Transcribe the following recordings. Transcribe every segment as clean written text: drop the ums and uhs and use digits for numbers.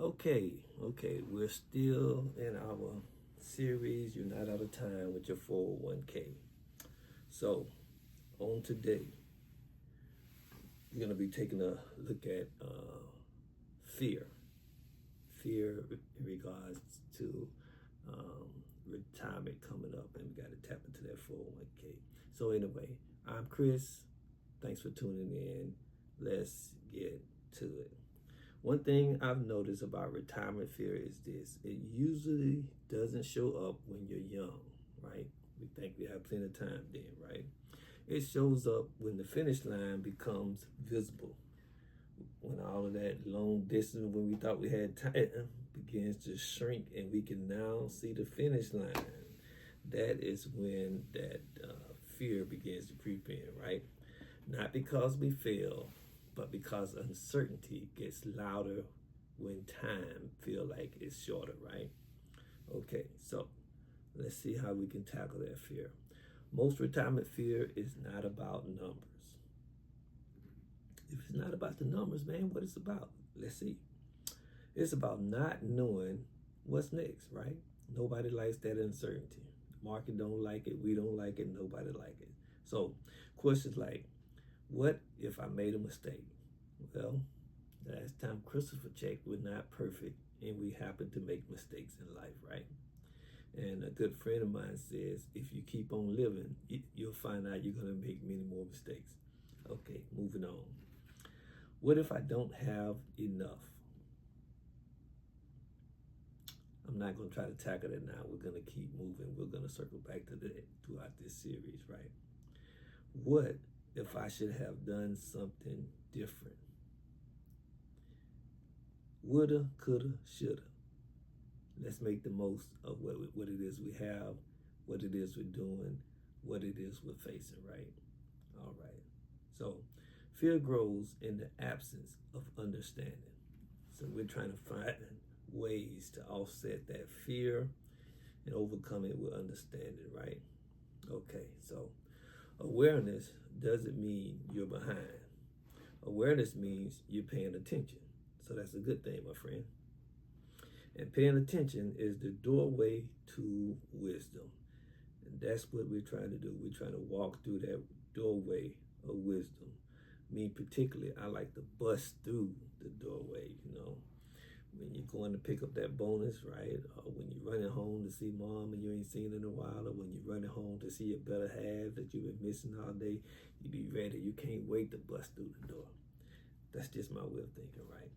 Okay, we're still in our series, You're Not Out of Time with your 401k. So, on today, we're going to be taking a look at fear. Fear in regards to retirement coming up, and we got to tap into that 401k. So, anyway, I'm Chris. Thanks for tuning in. Let's get to it. One thing I've noticed about retirement fear is this: it usually doesn't show up when you're young, right? We think we have plenty of time then, right? It shows up when the finish line becomes visible, when all of that long distance, when we thought we had time, begins to shrink and we can now see the finish line. That is when that fear begins to creep in, right? Not because we fail, but because uncertainty gets louder when time feel like it's shorter, right? Okay, so let's see how we can tackle that fear. Most retirement fear is not about numbers. If it's not about the numbers, man, what it's about? Let's see. It's about not knowing what's next, right? Nobody likes that uncertainty. The market don't like it, we don't like it, nobody like it. So questions like, what if I made a mistake? Well, last time Christopher checked, we're not perfect and we happen to make mistakes in life, right? And a good friend of mine says, if you keep on living, you'll find out you're going to make many more mistakes. Okay, moving on. What if I don't have enough? I'm not going to try to tackle that now. We're going to keep moving. We're going to circle back to that throughout this series, right? What if I should have done something different? Woulda, coulda, shoulda. Let's make the most of what it is we have, what it is we're doing, what it is we're facing, right? All right. So fear grows in the absence of understanding. So we're trying to find ways to offset that fear and overcome it with understanding, right? Okay, so awareness doesn't mean you're behind. Awareness means you're paying attention. So that's a good thing, my friend. And paying attention is the doorway to wisdom. And that's what we're trying to do. We're trying to walk through that doorway of wisdom. Me particularly, I like to bust through the doorway, when you're going to pick up that bonus, right? Or when you're running home to see mom and you ain't seen in a while, or when you're running home to see your better half that you've been missing all day, you be ready. You can't wait to bust through the door. That's just my way of thinking, right?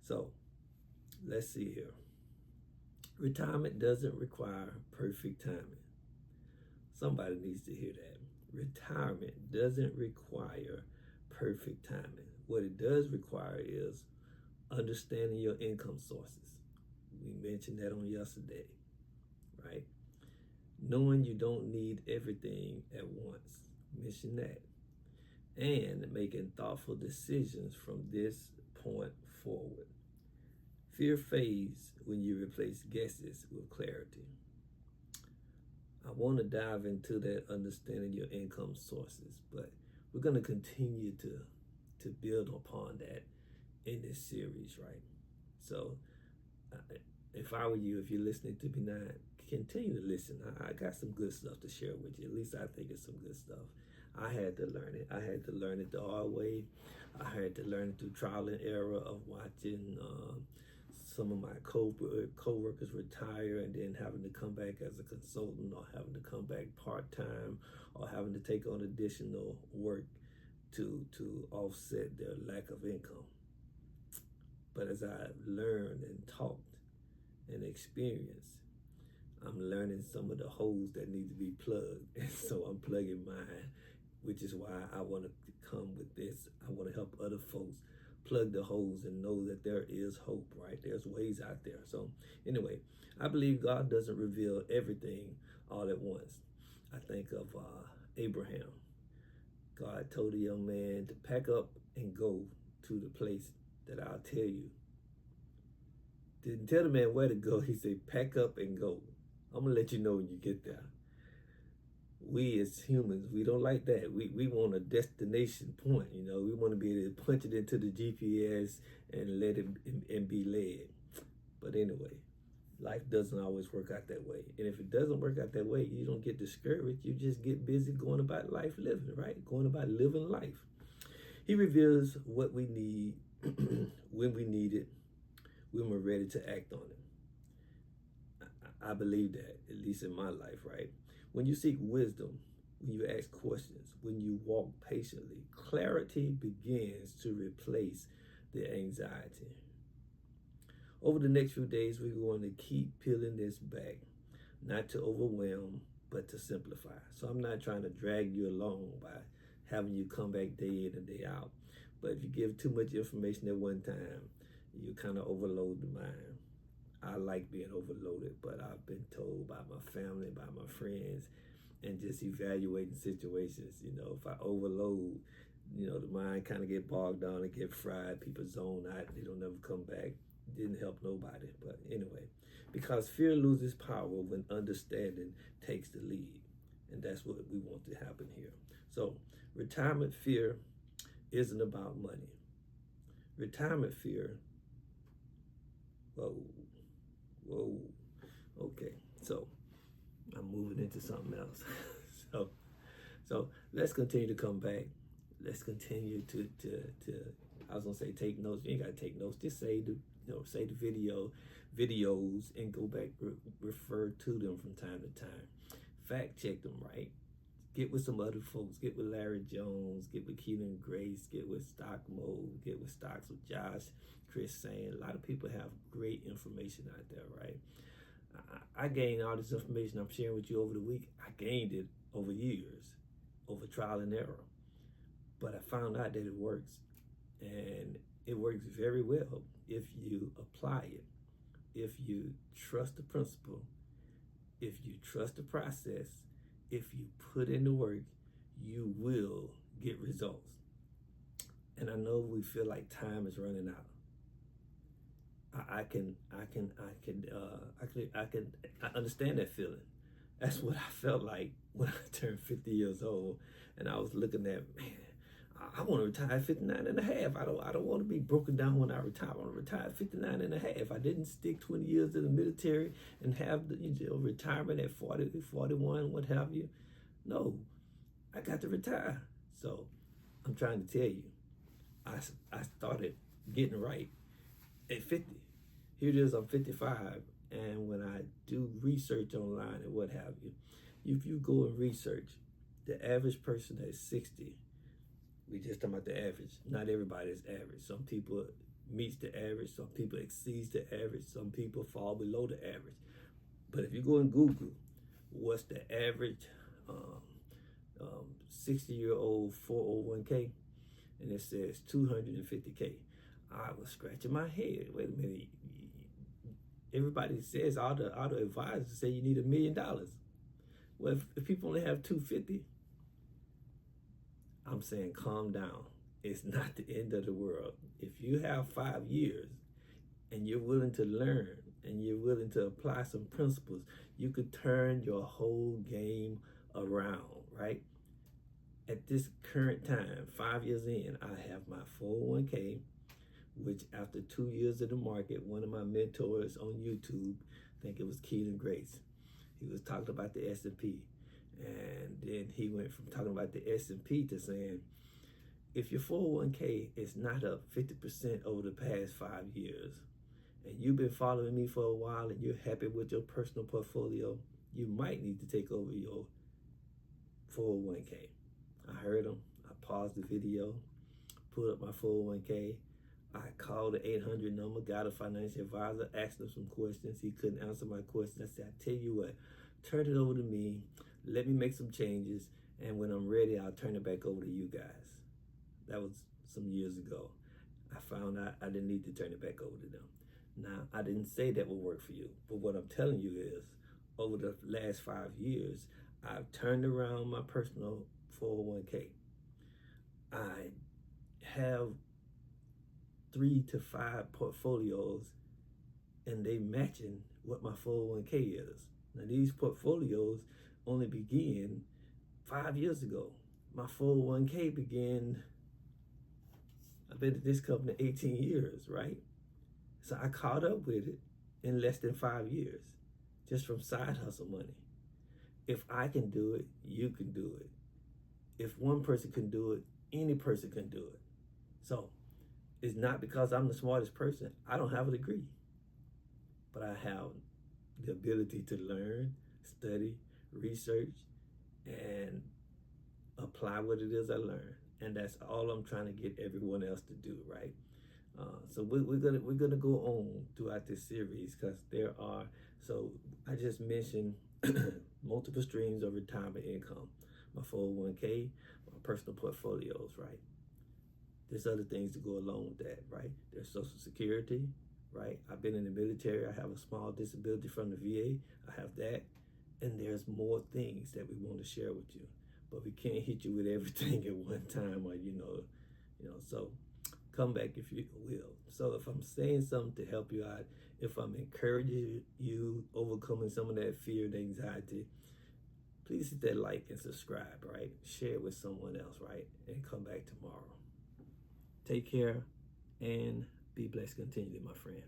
So let's see here. Retirement doesn't require perfect timing. Somebody needs to hear that. Retirement doesn't require perfect timing. What it does require is understanding your income sources. We mentioned that on yesterday, right? Knowing you don't need everything at once. Mention that. And making thoughtful decisions from this point forward. Fear fades when you replace guesses with clarity. I want to dive into that understanding your income sources, but we're going to continue to build upon that in this series, right? So if I were you, if you're listening to me now, continue to listen. I got some good stuff to share with you. At least I think it's some good stuff. I had to learn it. I had to learn it the hard way. I had to learn it through trial and error of watching some of my co-workers retire and then having to come back as a consultant, or having to come back part-time, or having to take on additional work to offset their lack of income. But as I learned and talked and experienced, I'm learning some of the holes that need to be plugged. And so I'm plugging mine, which is why I want to come with this. I want to help other folks plug the holes and know that there is hope, right? There's ways out there. So anyway, I believe God doesn't reveal everything all at once. I think of Abraham. God told a young man to pack up and go to the place that I'll tell you. Didn't tell the man where to go. He said, pack up and go. I'm going to let you know when you get there. We as humans, we don't like that. We want a destination point, We want to be able to punch it into the GPS and let it and be led. But anyway, life doesn't always work out that way. And if it doesn't work out that way, you don't get discouraged. You just get busy going about life living, right? Going about living life. He reveals what we need when we need it, when we're ready to act on it. I believe that, at least in my life, right? When you seek wisdom, when you ask questions, when you walk patiently, clarity begins to replace the anxiety. Over the next few days, we're going to keep peeling this back, not to overwhelm, but to simplify. So I'm not trying to drag you along by having you come back day in and day out. But if you give too much information at one time, you kind of overload the mind. I like being overloaded, but I've been told by my family, by my friends, and just evaluating situations. If I overload, the mind kind of get bogged down and get fried. People zone out. They don't ever come back. Didn't help nobody. But anyway, because fear loses power when understanding takes the lead. And that's what we want to happen here. So retirement fear isn't about money. Retirement fear, whoa, okay. So I'm moving into something else. So let's continue to come back. Let's continue to I was gonna say take notes. You ain't gotta take notes. Just say the videos and go back, refer to them from time to time. Fact check them, right? Get with some other folks. Get with Larry Jones. Get with Keelan Grace. Get with Stock Mode. Get with Stocks with Josh, Chris Sane. A lot of people have great information out there, right? I gained all this information I'm sharing with you over the week. I gained it over years, over trial and error. But I found out that it works. And it works very well if you apply it, if you trust the principle, if you trust the process, if you put in the work, you will get results. And I know we feel like time is running out. I understand that feeling. That's what I felt like when I turned 50 years old, and I was looking at, man, I want to retire at 59 and a half. I don't want to be broken down when I retire. I want to retire at 59 and a half. I didn't stick 20 years in the military and have the retirement at 40, 41, what have you. No, I got to retire. So I'm trying to tell you, I started getting right at 50. Here it is, I'm 55. And when I do research online and what have you, if you go and research, the average person that's 60, we just talking about the average. Not everybody is average. Some people meets the average. Some people exceeds the average. Some people fall below the average. But if you go and Google, what's the average 60-year-old 401k, and it says 250K. I was scratching my head. Wait a minute. Everybody says, all the advisors say you need $1 million. Well, if people only have 250, I'm saying calm down. It's not the end of the world. If you have 5 years and you're willing to learn and you're willing to apply some principles, you could turn your whole game around, right? At this current time, 5 years in, I have my 401k, which after 2 years in the market, one of my mentors on YouTube, I think it was Keelan Grace, he was talking about the S&P. And then he went from talking about the S&P to saying, if your 401k is not up 50% over the past 5 years, and you've been following me for a while and you're happy with your personal portfolio, you might need to take over your 401k. I heard him. I paused the video, pulled up my 401k. I called the 800 number, got a financial advisor, asked him some questions. He couldn't answer my questions. I said, I tell you what, turn it over to me. Let me make some changes. And when I'm ready, I'll turn it back over to you guys. That was some years ago. I found out I didn't need to turn it back over to them. Now, I didn't say that would work for you. But what I'm telling you is, over the last 5 years, I've turned around my personal 401k. I have 3 to 5 portfolios, and they matching what my 401k is. Now, these portfolios only began 5 years ago. My 401k began, I've been at this company 18 years, right? So I caught up with it, in less than 5 years, just from side hustle money. If I can do it, you can do it. If one person can do it, any person can do it. So it's not because I'm the smartest person. I don't have a degree, but I have the ability to learn, study, research, and apply what it is I learned. And that's all I'm trying to get everyone else to do, right? So we're gonna go on throughout this series because there are. So I just mentioned multiple streams of retirement income, my 401k, my personal portfolios, right? There's other things to go along with that, right? There's Social Security, right? I've been in the military. I have a small disability from the VA. I have that, and there's more things that we want to share with you, but we can't hit you with everything at one time, or So come back if you will. So if I'm saying something to help you out, if I'm encouraging you, overcoming some of that fear and anxiety, please hit that like and subscribe, right? Share it with someone else, right? And come back tomorrow. Take care and be blessed continually, my friend.